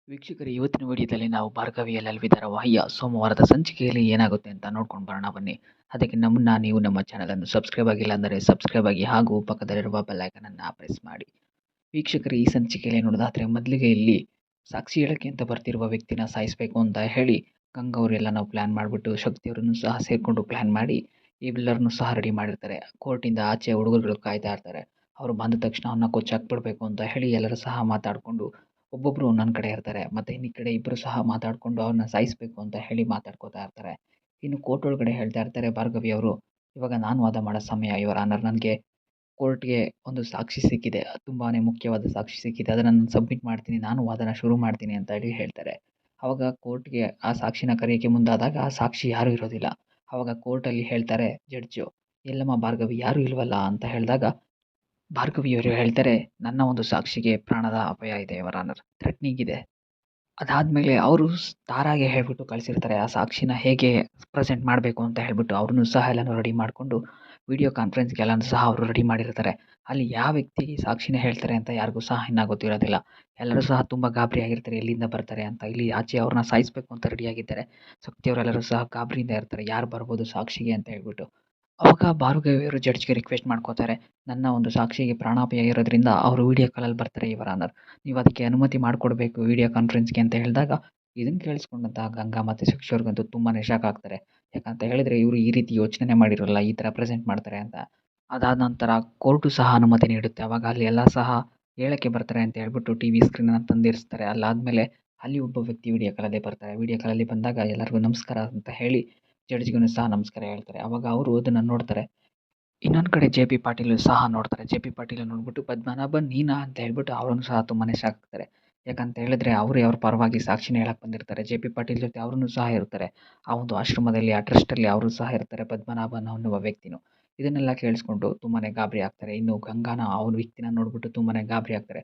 ವೀಕ್ಷಕರೇ, ಇವತ್ತಿನ ವಿಡಿಯೋದಲ್ಲಿ ನಾವು ಭಾರ್ಗವಿ LLV ಧಾರಾವಾಹಿಯ ಸೋಮವಾರದ ಸಂಚಿಕೆಯಲ್ಲಿ ಏನಾಗುತ್ತೆ ಅಂತ ನೋಡ್ಕೊಂಡು ಬರೋಣ ಬನ್ನಿ. ಅದಕ್ಕೆ ಮುನ್ನ ನೀವು ನಮ್ಮ ಚಾನಲನ್ನು ಸಬ್ಸ್ಕ್ರೈಬ್ ಆಗಿಲ್ಲ ಅಂದರೆ ಸಬ್ಸ್ಕ್ರೈಬ್ ಆಗಿ ಹಾಗೂ ಪಕ್ಕದಲ್ಲಿರುವ ಬೆಲ್ ಐಕಾನ್ ಅನ್ನು ಪ್ರೆಸ್ ಮಾಡಿ. ವೀಕ್ಷಕರೇ, ಈ ಸಂಚಿಕೆಯಲ್ಲಿ ನೋಡೋದಾದ್ರೆ ಮೊದಲಿಗೆ ಇಲ್ಲಿ ಸಾಕ್ಷಿ ಹೇಳಕ್ಕೆ ಅಂತ ಬರ್ತಿರುವ ವ್ಯಕ್ತಿನ ಸಾಯಿಸಬೇಕು ಅಂತ ಹೇಳಿ ಗಂಗವರೆಲ್ಲ ನಾವು ಪ್ಲಾನ್ ಮಾಡಿಬಿಟ್ಟು ಶಕ್ತಿಯವರನ್ನು ಸಹ ಸೇರಿಕೊಂಡು ಪ್ಲಾನ್ ಮಾಡಿ ಇವೆಲ್ಲರನ್ನು ಸಹ ರೆಡಿ ಮಾಡಿರ್ತಾರೆ. ಕೋರ್ಟಿಂದ ಆಚೆ ಹುಡುಗರುಗಳು ಕಾಯ್ತಾ ಇರ್ತಾರೆ. ಅವರು ಬಂದ ತಕ್ಷಣ ಅವನ್ನ ಕೊಚ್ಚಾಕ್ಬಿಡ್ಬೇಕು ಅಂತ ಹೇಳಿ ಎಲ್ಲರೂ ಸಹ ಮಾತಾಡಿಕೊಂಡು ಒಬ್ಬೊಬ್ರು ಒಂದೊಂದು ಕಡೆ ಇರ್ತಾರೆ. ಮತ್ತೆ ಈ ಕಡೆ ಇಬ್ಬರು ಸಹ ಮಾತಾಡಿಕೊಂಡು ಅವ್ರನ್ನ ಸಾಯಿಸಬೇಕು ಅಂತ ಹೇಳಿ ಮಾತಾಡ್ಕೋತಾ ಇರ್ತಾರೆ. ಇನ್ನು ಕೋರ್ಟ್ ಒಳಗಡೆ ಹೇಳ್ತಾ ಇರ್ತಾರೆ ಭಾರ್ಗವಿ ಅವರು, ಇವಾಗ ನಾನು ವಾದ ಮಾಡೋ ಸಮಯ ಯುವರ್ ಆನರ್. ನನಗೆ ಕೋರ್ಟ್‌ಗೆ ಒಂದು ಸಾಕ್ಷಿ ಸಿಕ್ಕಿದೆ. ತುಂಬಾನೇ ಮುಖ್ಯವಾದ ಸಾಕ್ಷಿ ಸಿಕ್ಕಿದೆ. ಅದನ್ನ ನಾನು ಸಬ್ಮಿಟ್ ಮಾಡ್ತೀನಿ. ನಾನು ವಾದನ ಶುರು ಮಾಡ್ತೀನಿ ಅಂತ ಹೇಳಿ ಹೇಳ್ತಾರೆ. ಅವಾಗ ಕೋರ್ಟ್‌ಗೆ ಆ ಸಾಕ್ಷಿನ ಕರೆಯಕ್ಕೆ ಮುಂದಾದಾಗ ಆ ಸಾಕ್ಷಿ ಯಾರೂ ಇರೋದಿಲ್ಲ. ಅವಾಗ ಕೋರ್ಟಲ್ಲಿ ಹೇಳ್ತಾರೆ ಜಡ್ಜು, "ಎಲ್ಲಮ್ಮ ಭಾರ್ಗವಿ ಯಾರೂ ಇಲ್ವಲ್ಲ?" ಅಂತ ಹೇಳಿದಾಗ ಭಾರ್ಗವಿಯವರು ಹೇಳ್ತಾರೆ, "ನನ್ನ ಒಂದು ಸಾಕ್ಷಿಗೆ ಪ್ರಾಣದ ಅಪಾಯ ಇದೆ ಯುವರ್ ಆನರ್. ಥ್ರೆಟನಿಂಗ್ ಇದೆ." ಅದಾದ್ಮೇಲೆ ಅವರು ತಾರಾಗೆ ಹೇಳ್ಬಿಟ್ಟು ಕಳಿಸಿರ್ತಾರೆ ಆ ಸಾಕ್ಷಿನ ಹೇಗೆ ಪ್ರೆಸೆಂಟ್ ಮಾಡಬೇಕು ಅಂತ ಹೇಳ್ಬಿಟ್ಟು. ಅವ್ರನ್ನೂ ಸಹ ಎಲ್ಲನೂ ರೆಡಿ ಮಾಡಿಕೊಂಡು ವಿಡಿಯೋ ಕಾನ್ಫರೆನ್ಸ್‌ಗೆ ಎಲ್ಲನೂ ಸಹ ಅವರು ರೆಡಿ ಮಾಡಿರ್ತಾರೆ. ಅಲ್ಲಿ ಯಾವ ವ್ಯಕ್ತಿ ಸಾಕ್ಷಿನ ಹೇಳ್ತಾರೆ ಅಂತ ಯಾರಿಗೂ ಸಹ ಇನ್ನೂ ಗೊತ್ತಿರೋದಿಲ್ಲ. ಎಲ್ಲರೂ ಸಹ ತುಂಬ ಗಾಬರಿಯಾಗಿರ್ತಾರೆ, ಎಲ್ಲಿಂದ ಬರ್ತಾರೆ ಅಂತ. ಇಲ್ಲಿ ಆಚೆ ಅವ್ರನ್ನ ಸಾಯಿಸಬೇಕು ಅಂತ ರೆಡಿಯಾಗಿದ್ದಾರೆ. ಶಕ್ತಿಯವರೆಲ್ಲರೂ ಸಹ ಗಾಬರಿಯಿಂದ ಇರ್ತಾರೆ, ಯಾರು ಬರ್ಬೋದು ಸಾಕ್ಷಿಗೆ ಅಂತ ಹೇಳ್ಬಿಟ್ಟು. ಅವಾಗ ಭಾರ್ಗವಿಯವರು ಜಡ್ಜ್‌ಗೆ ರಿಕ್ವೆಸ್ಟ್ ಮಾಡ್ಕೋತಾರೆ, "ನನ್ನ ಒಂದು ಸಾಕ್ಷಿಗೆ ಪ್ರಾಣಾಪಾಯ ಇರೋದ್ರಿಂದ ಅವರು ವಿಡಿಯೋ ಕಾಲಲ್ಲಿ ಬರ್ತಾರೆ ಯುವರ್ ಆನರ್. ನೀವು ಅದಕ್ಕೆ ಅನುಮತಿ ಮಾಡಿಕೊಡ್ಬೇಕು ವಿಡಿಯೋ ಕಾನ್ಫರೆನ್ಸ್‌ಗೆ" ಅಂತ ಹೇಳಿದಾಗ ಇದನ್ನು ಕೇಳಿಸ್ಕೊಂಡಂತಹ ಗಂಗಾ ಮತ್ತು ಶಶಿ ಅವ್ರಿಗಂತೂ ತುಂಬಾನೇ ಶಾಕ್ ಆಗ್ತಾರೆ. ಯಾಕಂತ ಹೇಳಿದ್ರೆ ಇವರು ಈ ರೀತಿ ಯೋಚನೆ ಮಾಡಿರೋಲ್ಲ, ಈ ಥರ ಪ್ರೆಸೆಂಟ್ ಮಾಡ್ತಾರೆ ಅಂತ. ಅದಾದ ನಂತರ ಕೋರ್ಟು ಸಹ ಅನುಮತಿ ನೀಡುತ್ತೆ. ಅವಾಗ ಅಲ್ಲಿ ಎಲ್ಲ ಸಹ ಹೇಳಕ್ಕೆ ಬರ್ತಾರೆ ಅಂತ ಹೇಳ್ಬಿಟ್ಟು ಟಿವಿ ಸ್ಕ್ರೀನನ್ನು ತಂದಿರಿಸ್ತಾರೆ. ಅಲ್ಲಾದ್ಮೇಲೆ ಅಲ್ಲಿ ಒಬ್ಬ ವ್ಯಕ್ತಿ ವಿಡಿಯೋ ಕಾಲಲ್ಲಿ ಬರ್ತಾರೆ. ವಿಡಿಯೋ ಕಾಲಲ್ಲಿ ಬಂದಾಗ ಎಲ್ಲರಿಗೂ ನಮಸ್ಕಾರ ಅಂತ ಹೇಳಿ ಜಡ್ಜ್‌ಗೂ ಸಹ ನಮಸ್ಕಾರ ಹೇಳ್ತಾರೆ. ಅವಾಗ ಅವರು ಅದನ್ನು ನೋಡ್ತಾರೆ. ಇನ್ನೊಂದು ಕಡೆ ಜೆ.ಪಿ. ಪಾಟೀಲ್ ಸಹ ನೋಡ್ತಾರೆ. ಜೆ.ಪಿ. ಪಾಟೀಲ್ ನೋಡ್ಬಿಟ್ಟು, "ಪದ್ಮನಾಭನ್ ನೀನಾ?" ಅಂತ ಹೇಳ್ಬಿಟ್ಟು ಅವರನ್ನು ಸಹ ತುಂಬಾನೇ ಶಾಕ್ ಆಗ್ತಾರೆ. ಯಾಕಂತ ಹೇಳಿದ್ರೆ ಅವರೇ ಅವ್ರ ಪರವಾಗಿ ಸಾಕ್ಷಿನ ಹೇಳಕ್ಕೆ ಬಂದಿರ್ತಾರೆ. ಜೆ.ಪಿ. ಪಾಟೀಲ್ ಜೊತೆ ಅವರೂ ಸಹ ಇರ್ತಾರೆ. ಆ ಒಂದು ಆಶ್ರಮದಲ್ಲಿ, ಆ ಟ್ರಸ್ಟಲ್ಲಿ ಅವರು ಸಹ ಇರ್ತಾರೆ, ಪದ್ಮನಾಭನ್ ಅನ್ನುವ ವ್ಯಕ್ತಿನೂ. ಇದನ್ನೆಲ್ಲ ಕೇಳಿಸ್ಕೊಂಡು ತುಂಬಾನೇ ಗಾಬರಿ ಆಗ್ತಾರೆ. ಇನ್ನು ಗಂಗಾನ ಅವ್ರ ವ್ಯಕ್ತಿನ ನೋಡ್ಬಿಟ್ಟು ತುಂಬಾನೇ ಗಾಬರಿ ಆಗ್ತಾರೆ.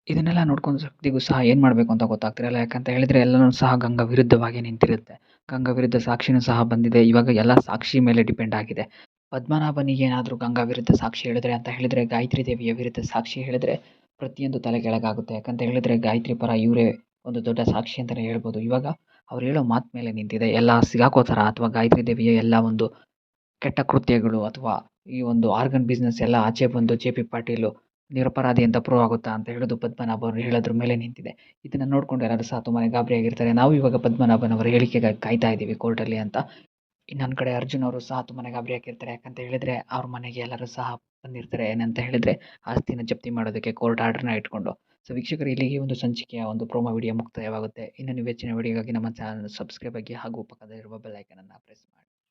ಇದನ್ನೆಲ್ಲ ನೋಡ್ಕೊಂಡು ಶಕ್ತಿಗೂ ಸಹ ಏನು ಮಾಡಬೇಕು ಅಂತ ಗೊತ್ತಾಗ್ತಿರಲ್ಲ. ಯಾಕಂತ ಹೇಳಿದ್ರೆ ಎಲ್ಲನೂ ಸಹ ಗಂಗಾ ವಿರುದ್ಧವಾಗಿ ನಿಂತಿರುತ್ತೆ. ಗಂಗಾ ವಿರುದ್ಧ ಸಾಕ್ಷಿನೂ ಸಹ ಬಂದಿದೆ. ಇವಾಗ ಎಲ್ಲ ಸಾಕ್ಷಿ ಮೇಲೆ ಡಿಪೆಂಡ್ ಆಗಿದೆ. ಪದ್ಮನಾಭನಿಗೆ ಏನಾದರೂ ಗಂಗಾ ವಿರುದ್ಧ ಸಾಕ್ಷಿ ಹೇಳಿದ್ರೆ ಅಂತ ಹೇಳಿದ್ರೆ, ಗಾಯತ್ರಿ ದೇವಿಯ ವಿರುದ್ಧ ಸಾಕ್ಷಿ ಹೇಳಿದ್ರೆ ಪ್ರತಿಯೊಂದು ತಲೆಕೆಳಗಾಗುತ್ತೆ. ಯಾಕಂತ ಹೇಳಿದ್ರೆ ಗಾಯತ್ರಿ ಪರ ಇವರೇ ಒಂದು ದೊಡ್ಡ ಸಾಕ್ಷಿ ಅಂತಲೇ ಹೇಳ್ಬೋದು. ಇವಾಗ ಅವ್ರು ಹೇಳೋ ಮಾತು ಮೇಲೆ ನಿಂತಿದೆ. ಎಲ್ಲ ಸಿಗಾಕೋತಾರ ಅಥವಾ ಗಾಯತ್ರಿ ದೇವಿಯ ಎಲ್ಲ ಒಂದು ಕೆಟ್ಟ ಕೃತ್ಯಗಳು ಅಥವಾ ಈ ಒಂದು ಆರ್ಗನ್ ಬಿಸ್ನೆಸ್ ಎಲ್ಲ ಆಚೆ ಬಂದು ಜೆ.ಪಿ. ಪಾಟೀಲು ನಿರಪರಾಧಿ ಅಂತ ಪ್ರೂವ್ ಆಗುತ್ತಾ ಅಂತ ಹೇಳೋದು ಪದ್ಮನಾಭ ಅವರು ಹೇಳೋದ್ರ ಮೇಲೆ ನಿಂತಿದೆ. ಇದನ್ನು ನೋಡ್ಕೊಂಡು ಎಲ್ಲರೂ ಸಹ ತುಂಬಾನೇ ಗಾಬರಿಯಾಗಿರ್ತಾರೆ. ನಾವು ಇವಾಗ ಪದ್ಮನಾಭನ್ ಅವರ ಹೇಳಿಕೆಗಾಗಿ ಕಾಯ್ತಾ ಇದ್ದೀವಿ ಕೋರ್ಟಲ್ಲಿ ಅಂತ. ಇನ್ನೊಂದು ಕಡೆ ಅರ್ಜುನ್ ಅವರು ಸಹ ತುಂಬಾನೇ ಗಾಬರಿಯಾಗಿರ್ತಾರೆ. ಯಾಕಂತ ಹೇಳಿದ್ರೆ ಅವ್ರ ಮನೆಗೆ ಎಲ್ಲರೂ ಸಹ ಬಂದಿರ್ತಾರೆ. ಏನಂತ ಹೇಳಿದ್ರೆ ಆಸ್ತಿನ ಜಪ್ತಿ ಮಾಡೋದಕ್ಕೆ ಕೋರ್ಟ್ ಆರ್ಡರ್‌ನ ಇಟ್ಕೊಂಡು. ಸೊ ವೀಕ್ಷಕರು, ಇಲ್ಲಿಗೆ ಒಂದು ಸಂಚಿಕೆಯ ಒಂದು ಪ್ರೋಮೋ ವಿಡಿಯೋ ಮುಕ್ತಾಯವಾಗುತ್ತೆ. ಇನ್ನು ನೀವು ಹೆಚ್ಚಿನ ವಿಡಿಯೋಗಾಗಿ ನಮ್ಮ ಚಾನಲ್ ಸಬ್ಸ್ಕ್ರೈಬ್ ಆಗಿ ಹಾಗೂ ಪಕ್ಕದಲ್ಲಿರುವ ಬೆಲ್ ಐಕಾನ್ ಅನ್ನು ಪ್ರೆಸ್ ಮಾಡಿ.